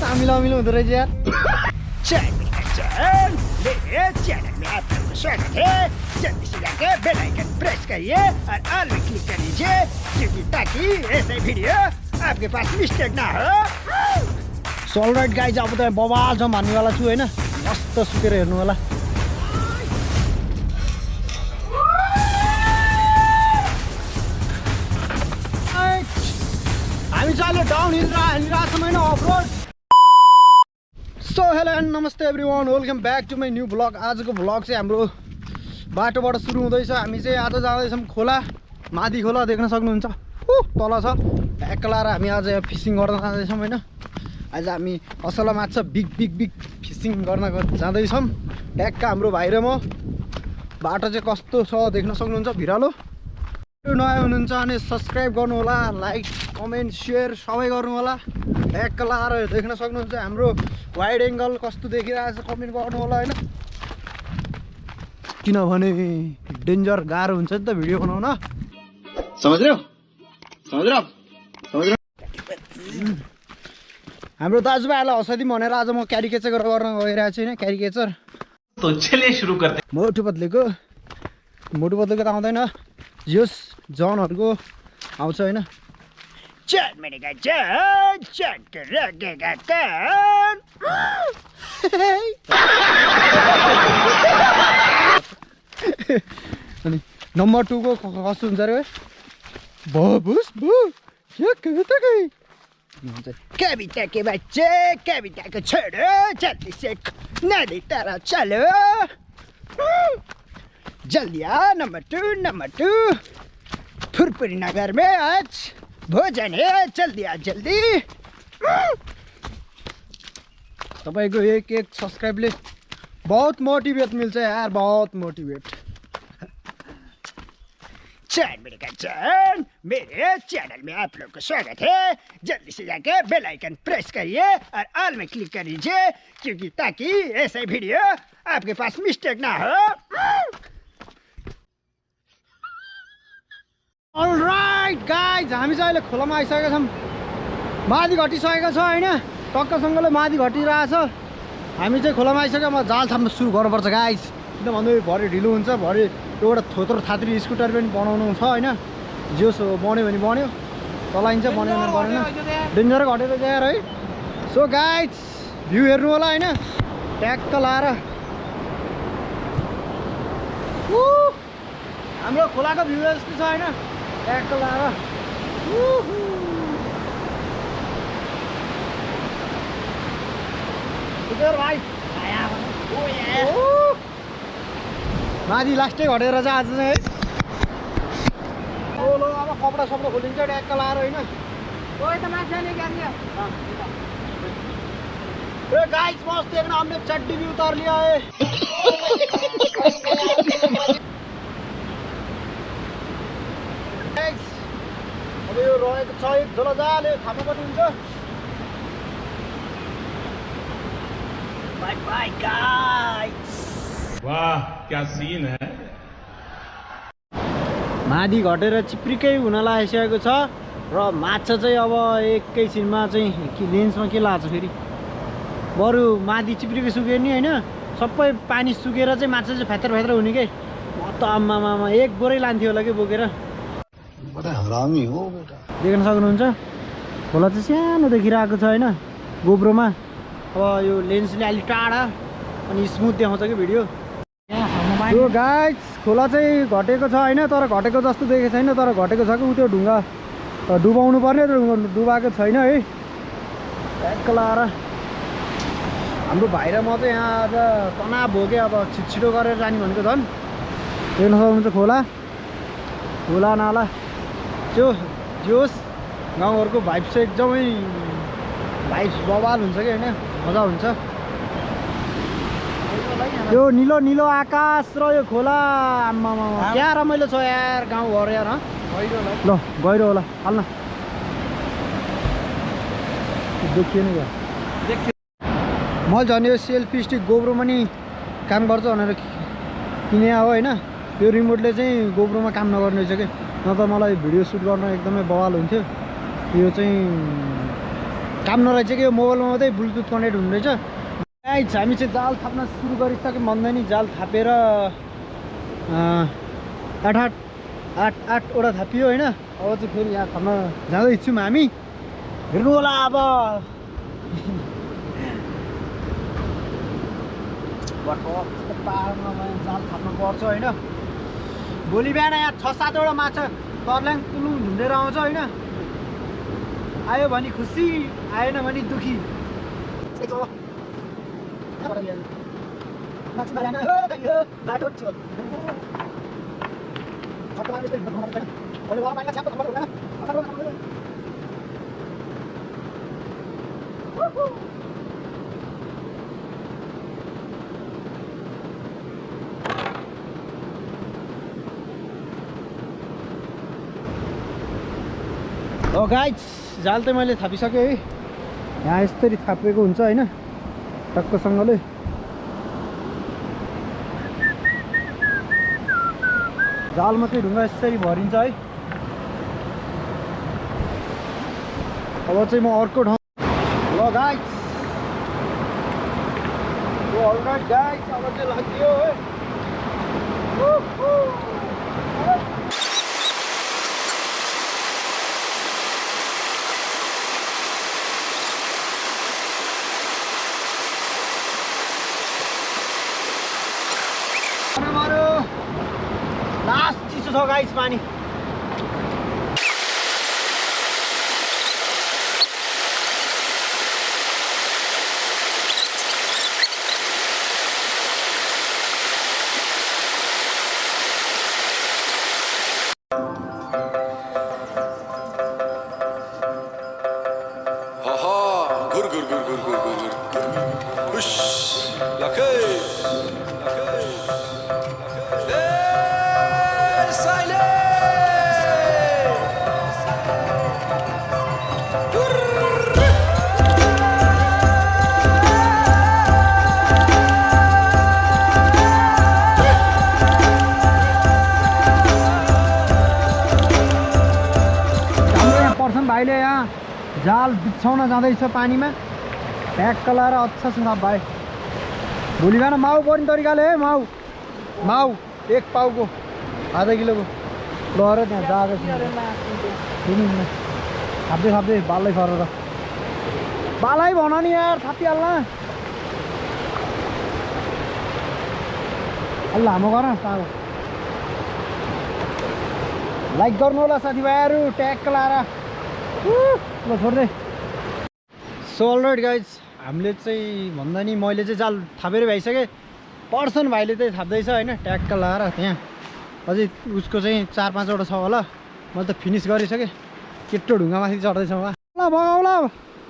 अमिलो अमिलो हुँदो रहेछ यार। चैनल में आप लोगों को स्वागत है। जल्दी से जाके बेल आइकन प्रेस करिए और ऑल में क्लिक कर लीजिए क्योंकि ताकि ऐसे वीडियो आपके पास मिस्टेक ना हो। सो अलराइट गाइज, अब त बवाल छ भन्नेवाला छु होइन, मस्त सुकेर हेर्नु होला। हामी चाहिँ अहिले डाउन हिल हिँडिरहेको छौँ होइन, off road. So hello and नमस्ते everyone, welcome back to my new vlog. आजको भ्लग चाहिँ हाम्रो बाटोबाट सुरु हुँदैछ। हामी चाहिँ आज जाँदैछौँ खोला, मादी खोला देख्न सक्नुहुन्छ, तल छ। एक्ला र हामी आज फिसिङ गर्न जाँदैछौँ होइन। आज हामी असला माछा बिग फिसिङ गर्न जाँदैछौँ। ट्याक्क हाम्रो भाइ र म। बाटो चाहिँ कस्तो छ देख्न सक्नुहुन्छ, भिरालो। नयाँ हुनुहुन्छ भने सब्सक्राइब गर्नु होला, लाइक कमेन्ट सेयर सबै गर्नु होला। ट्याक्क लाएर देख्न सक्नुहुन्छ हाम्रो वाइड एङ्गल कस्तो देखिरहेको छ, कमेन्ट गर्नु होला होइन। किनभने डेन्जर गाह्रो हुन्छ नि त भिडियो बनाउन, समझ रहे हो? हाम्रो दाजुभाइहरूलाई हँसाइदिउँ भनेर आज म क्यारिकेचर गर्न गइरहेको छु होइन। क्यारिकेचर तो चलिए सुरु करते। मोटु पत्लेको त आउँदैन, जोस जनहरूको आउँछ होइन। चैन मैंने कहा चैन के लगेगा कान। अनि नम्बर 2 को कस्तो हुन्छ अरे बबुस बु यो कविता कविता के बच्चे कविता को छोड़ो, जल्दी से नदी तरह चलो। जल्दी आ नंबर 2 फुरपुरी नगर में आज भोजन है, जल्दी आ जल्दी। तपाईँको एक सब्सक्राइबले बहुत मोटिवेट मिल्छ यार, बहुत मोटिवेट। चैन मेरे चैनल में आप लोग को स्वागत है। जल्दी से जाके बेल आइकन प्रेस करिए और ऑल में क्लिक कर लीजिए क्योंकि ताकि ऐसे वीडियो आपके पास मिस्टेक ना हो। अलराइट गाइज, हामी चाहिँ अहिले खोलामा आइसकेका छौँ। मादी घटिसकेको छ होइन, टक्कसँगले मादी घटिरहेछ। हामी चाहिँ खोलामा आइसक्यो। म जाल थाम्न सुरु गर्नुपर्छ गाइज, किनभने भरे ढिलो हुन्छ। भरे एउटा थोत्रो थात्री स्कुटर पनि बनाउनु छ होइन। जोस बन्यो भने बन्यो, चलाइन्छ, बन्यो भने बनेन। डेन्जर घटेको यार है। सो गाइज भ्यू हेर्नु होला होइन, ट्याक्क लाएर। हाम्रो खोलाको भ्यू यस्तो छ होइन, ट्याक्क लाएर। भाइ मादी लास्टै घटेर चाहिँ आज चाहिँ है। ल अब कपडा सपडा खोलिन्छ ट्याक्क लाएर होइन। गाइस मस्त एक हमने चड्डी भी उतार लिया है। अब यो रहेको छ एक झोला जाल, थामा पनि हुन्छ। Bye bye guys. वाह क्या सीन है। मादी घटेर चिप्रिकै हुन लागिसकेको छ र माछा चाहिँ अब एकैछिनमा चाहिँ लेन्समा के लाग्छ फेरि। बरु मादी चिप्रिकै सुक्यो नि होइन, सबै पानी सुकेर चाहिँ माछा चाहिँ फ्यात्र हुने के। म त आम्मामा एक बोरै लान्थ्यो होला कि बोकेर। हरामी हो बेटा। देख्न सक्नुहुन्छ खोला चाहिँ सानो देखिरहेको छ होइन गोब्रोमा। अब यो लेन्सले अलि टाढा अनि स्मुथ देखाउँछ कि भिडियो। यो गाइस खोला चाहिँ घटेको छ होइन, तर घटेको जस्तो देखेको छैन। तर घटेको छ कि उ त्यो ढुङ्गा डुबाउनु पर्ने, डुबाएको छैन है। ट्याक्क लाएर हाम्रो भाइ र म चाहिँ यहाँ आज तनाव भोगे। अब छिटो गरेर जाने भनेको झन्। देख्न सक्नुहुन्छ खोला नाला त्यो जोस गाउँघरको भाइब चाहिँ एकदमै भाइब बवाल हुन्छ कि होइन, मजा हुन्छ। यो निलो निलो आकाश र यो खोला आम्मामा क्या रमाइलो छ यार गाउँघर यार। ल गहिरो होला हाल्न देखियो नि। मैले झन् यो सेल्फी स्टिक गोब्रोमा नि काम गर्छ भनेर किने हो होइन। यो रिमोटले चाहिँ गोब्रोमा काम नगर्ने रहेछ कि, न त मलाई भिडियो सुट गर्न एकदमै बवाल हुन्थ्यो। यो चाहिँ काम नरहेछ कि यो मोबाइलमा मात्रै ब्लुटुथ कनेक्ट हुने रहेछ। गाइस हामी चाहिँ जाल थाप्न सुरु गरिसक्यौँ भन्दा नि जाल थापेर 8वटा थापियो होइन। अब चाहिँ फेरि यहाँ थाप्न जाँदैछौँ हामी। हेर्नु होला अब पाहाडमा जाल थाप्नु पर्छ होइन। भोलि बिहान यहाँ 6-7वटा माछा तर्ल्याङ तुलुङ झुन्डेर आउँछ होइन। आयो भने खुसी, आएन भने दुखी। हो गाइस जाल चाहिँ मैले थापिसकेँ है। यहाँ यसरी थापेको हुन्छ होइन टक्कसँगले। जालमा चाहिँ ढुङ्गा यसरी भरिन्छ है। अब चाहिँ म अर्को ठाउँ ल गाइस। अलराइट गाइस अब चाहिँ लाग्यो है। लास्ट चिसो छ गाइस पानी। भाइले यहाँ जाल बिछाउन जाँदैछ पानीमा ट्याक्क लाएर अच्छासँग भाइ। भोलि बिहान माउ पर्ने तरिकाले है। माउ 1 पाउको आधा किलोको लहर त्यहाँ जाँदै थाप्दै बालै फरेर बालै भन नि यार थापिहाल्न। अलि लामो गर पाउ। लाइक गर्नु होला साथीभाइहरू ट्याक्क लाएर ल छोड्दै। सो अलराइट गाइज हामीले चाहिँ भन्दा नि मैले चाहिँ जाल थापेर भइसकेँ। पर्सन भाइले चाहिँ थाप्दैछ होइन ट्याक्क लाएर। त्यहाँ अझै उसको चाहिँ 4-5वटा छ होला। मैले त फिनिस गरिसकेँ। केटो ढुङ्गामाथि चढ्दैछ ल बगाउला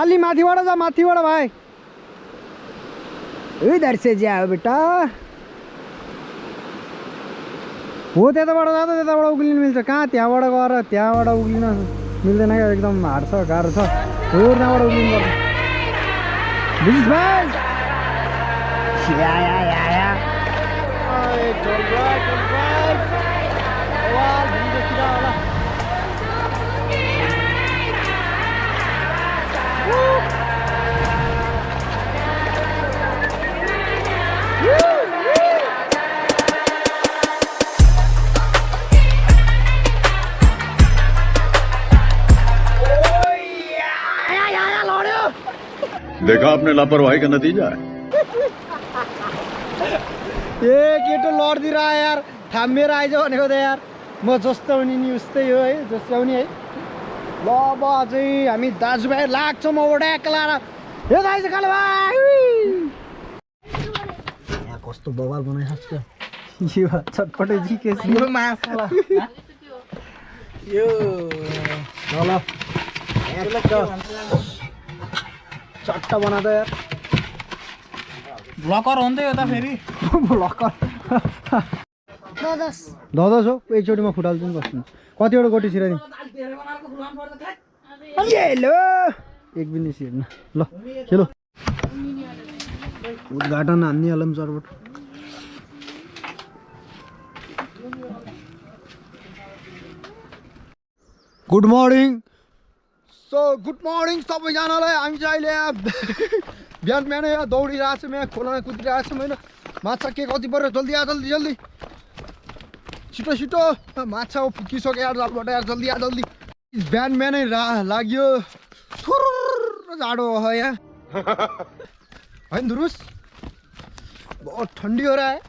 अलि माथिबाट जा माथिबाट भाइ। उधर से जाओ बेटा। हो त्यताबाट जाँदा त्यताबाट उक्लिनु मिल्छ। कहाँ त्यहाँबाट गएर त्यहाँबाट उक्लिन मिल्दैन क्या। एकदम हार्ड छ गाह्रो छ। हो त्यहाँबाट उक्लिनु पर्छ। बुझिस् भाइ। देखा आपने लापरवाही का नतीजा है। ए केटो लड्दिएर आयो यार। थामेर आइज भनेको त यार। म जस्ताउने नि उस्तै हो है जस्ताउने है। ल अब चाहिँ हामी दाजुभाइ लाग्छौँ म ओड्याक लाएर। हे दाइज काले भाइ यहाँ कस्तो बवाल बनाइसक्छ यो चटपटे जिकेस यो माछा यो ल चट्टा बनाउँदा यार ब्लकर हो नि त यो त फेरि ब्लकर 10 हो। एकचोटि म फुटाल्छु नि बस्नु। कतिवटा गोटी छिराइदिउँ ल 1 मिनट छिर्न ल खेलो। उद्घाटन हान्ने चरबट। Good morning. So good morning सबैजनालाई। हामी चाहिँ अहिले बिहान बिहानै यहाँ दौडिरहेको छौँ, यहाँ खोलामा कुदिरहेको छौँ होइन। माछा के कति पऱ्यो, जल्दी आ जल्दी जल्दी छिटो छिटो माछा फुकिसक्यो यार जालबाट यार, जल्दी आ जल्दी। बिहान बिहानै लाग्यो थुर जाडो हो यहाँ होइन धुरुस, बहुत ठन्डी हो रहा है,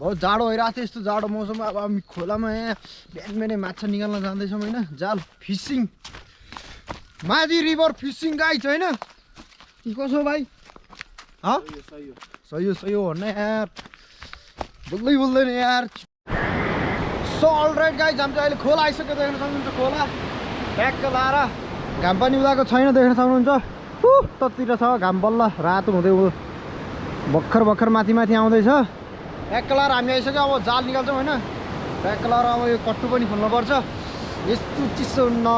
बहुत जाडो भइरहेको थियो। यस्तो जाडो मौसममा अब हामी खोलामा यहाँ बिहान बिहानै माछा निकाल्न जाँदैछौँ होइन। जाल फिसिङ, मादी रिभर फिसिङ गाइज होइन। के कसो भाइ सही हो भन्न यार, बोल्दै बोल्दैन यार। सो अलराइट गाइज, हामी चाहिँ अहिले खोला आइसक्यो, देख्न सक्नुहुन्छ खोला ट्याक्क लाएर। घाम पनि उदाएको छैन, देख्न सक्नुहुन्छ ततिर छ घाम, बल्ल रातो हुँदै भर्खर भर्खर माथि माथि आउँदैछ। ट्याक्क लाएर हामी आइसक्यो, अब जाल निकाल्छौँ होइन। ट्याक्क लाएर अब यो कट्टु पनि खोल्नुपर्छ, यस्तो चिसो हुन्न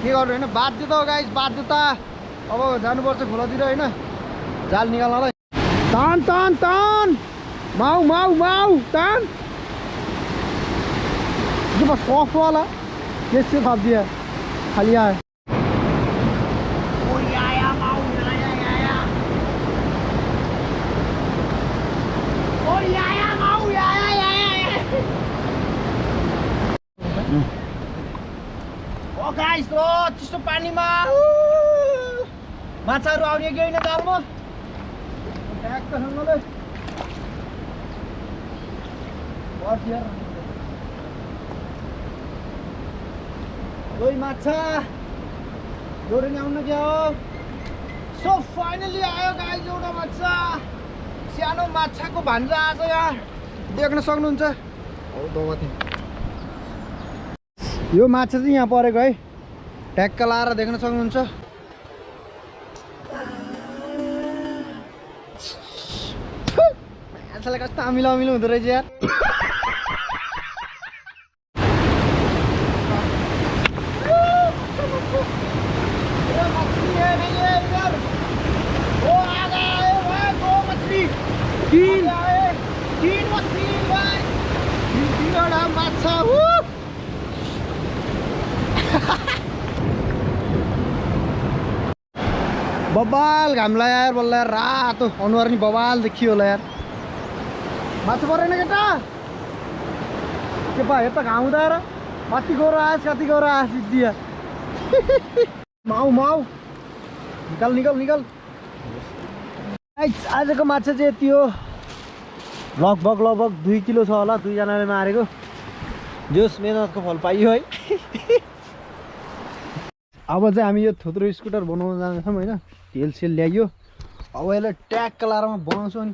के गर्नु होइन, बाध्यता हो गाइज, बाध्यता। अब जानुपर्छ खोलातिर होइन जाल निकाल्नलाई। तान तान तान माउ माउ माउ तान, जो बस ऑफ वाला कैसे भाग दिया खाली आया। ओ गाइस लो चिसो पानीमा माछाहरू आउने कि होइन जालमा, ट्याक्क सँगले ओइ माछा जोडे नि आउनु क्या हो। सो फाइनली आयो गाइस एउटा माछा, सानो माछाको भान्जा आज यहाँ देख्न सक्नुहुन्छ। यो माछा चाहिँ यहाँ परेको है, ट्याक्क लाएर देख्न सक्नुहुन्छ। माछालाई कस्तो अमिलो अमिलो हुँदो रहेछ यार। माछा बबाल घाम लाग्यो यार, बल्ल यार रातो अनुहार नि बबाल देखियो होला यार। माछा परेन केटा के पा यता घाम हुँदा र कति गएर आएस सिद्धिया। माउ माउ निकाल निकाल निकाल। आजको माछा चाहिँ यति हो, लगभग 2 किलो छ होला, 2 जनाले मारेको। जोस मेहनतको फल पाइयो है। अब चाहिँ हामी यो थुत्रो स्कुटर बनाउन जाँदैछौँ होइन। तेल सेल ल्याइयो, अब यसलाई ट्याक्क लारमा बनाउँछौँ। अनि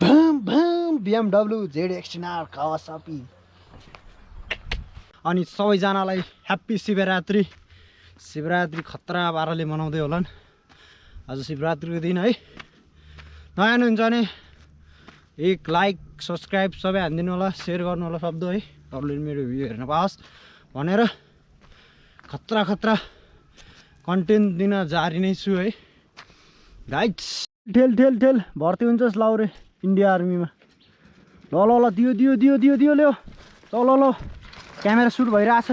भम भम BMW ZX-R कावासाकी। अनि सबैजनालाई ह्याप्पी शिवरात्रि। शिवरात्रि खतरा पाराले मनाउँदै होलान् आज शिवरात्रिको दिन है। नयाँ हुनुहुन्छ भने एक लाइक सब्सक्राइब सबै हानिदिनु होला, सेयर गर्नु होला शब्द है, तपाईँले मेरो भिडियो हेर्न पाओस् भनेर खतरा खतरा कन्टेन्ट दिन जारी नै छु है गाइड्स। ठेल ठेल ठेल भर्ती हुन्छस् लाउरे इन्डिया आर्मीमा। ल ल ल दियो दियो दियो दियो दियो ल्याऊ ल ल ल। क्यामेरा सुट भइरहेछ,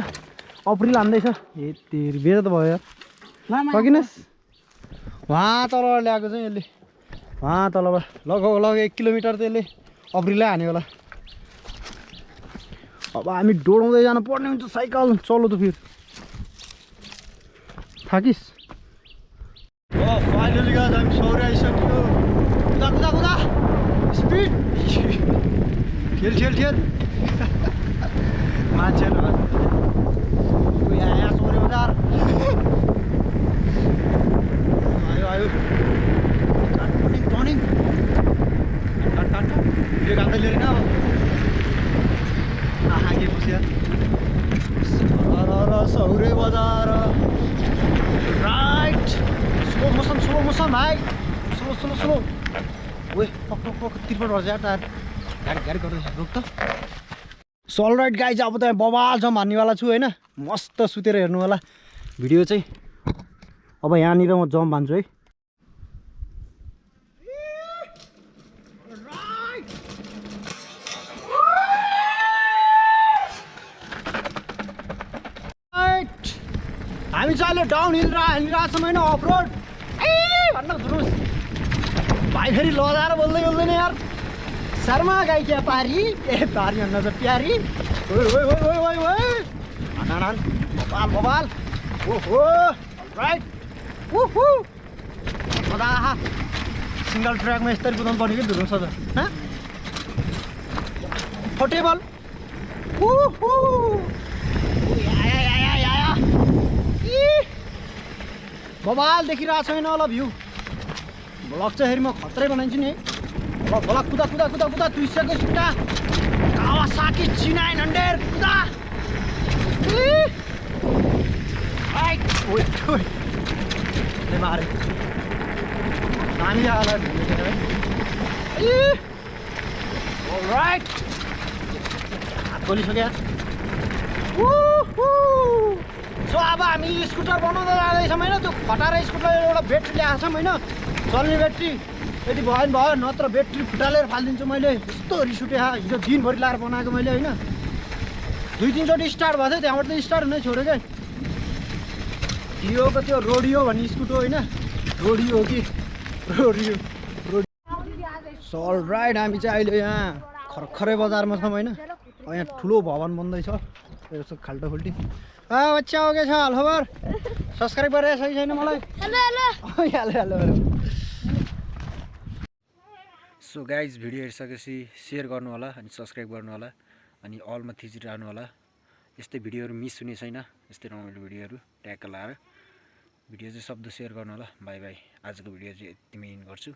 अप्रिल हान्दैछ। ए तेरि बेजा त भयो यार, सकिनस्। वहाँ तल ल्याएको चाहिँ यसले, वहाँ तलबाट लगभग 1 किलोमिटर त यसले अप्रिलै हान्यो होला। अब हामी डोडाउँदै जानु पर्ने हुन्छ, साइकल चलो त फेरि थाकिस्। फाइनली गाइस हामी सौर्य आइसक्यो। कुदा कुदा कुदा स्पिड खेल खेल खेल। मान्छेहरू यहाँ सौर्य बजार आयो आयो। टर्निङ भिडियो काट्दै लिएर अब आगे पुग्यो सौर्य बजार राइट। स्लो मोसन भाइ, स्लो। ओए पक तिरपट गर्छ यार, टायर गाडी गर्दैछ, रुक त। सो अलराइट गाइज, अब त बबाल छ भन्नेवाला छु होइन। मस्त सुतेर हेर्नु होला भिडियो चाहिँ। अब यहाँनिर म जम्प हान्छु है। डाउन हिल हिँडिरहेको छौँ होइन अफ रोड भन्न धुरुस भाइ फेरि लजाएर बोल्दै बोल्दैन यार शर्मा गाई क्या पारी ए पारी भन्न त प्यारी मोबाइल मोबाइल ओहो राइट उहु मजा सिङ्गल ट्र्याकमा यस्तरी कुदाउनु पर्ने कि धुरुस त फोर्टेबल मोबाइल देखिरहेको छैन होला भ्यू भ्लग चाहिँ हेरि म खत्रै बनाइदिन्छु नि है भ्लग कुदा कुदा कुदा कुदा 200 को स्पिडा कावासाकी G900 कुदा मारे नानी आला राइट हात खोलिसक्यो सो अब हामी स्कुटर बनाउँदै जाँदैछौँ होइन त्यो खटाएर स्कुटर एउटा ब्याट्री ल्याएको छौँ होइन चल्ने ब्याट्री यदि भयो नत्र ब्याट्री फुटालेर फालिदिन्छु मैले यस्तो रिस उठ्यो हिजो दिनभरि लाएर बनाएको मैले होइन 2-3 चोटि स्टार्ट भएको थियो त्यहाँबाट त स्टार्ट हुनै छोड्यो क्या हिरोको त्यो रोडियो भन्ने स्कुटर होइन रोडियो कि रोडियो सल राइट हामी चाहिँ अहिले यहाँ खर्खरै बजारमा छौँ होइन यहाँ ठुलो भवन बन्दैछ यसो खाल्टो खुल्टी बच्चा हो के छ हालखबर सब्सक्राइब गरेर सही छैन मलाई हेलो सो गाइज भिडियो हेरिसकेपछि सेयर गर्नु होला अनि सब्सक्राइब गर्नु होला अनि अलमा थिचिरहनु होला यस्तै भिडियोहरू मिस हुने छैन यस्तै रमाइलो भिडियोहरू ट्याग लाएर भिडियो चाहिँ शब्द सेयर गर्नु होला बाई बाई आजको भिडियो चाहिँ यतिमै इन गर्छु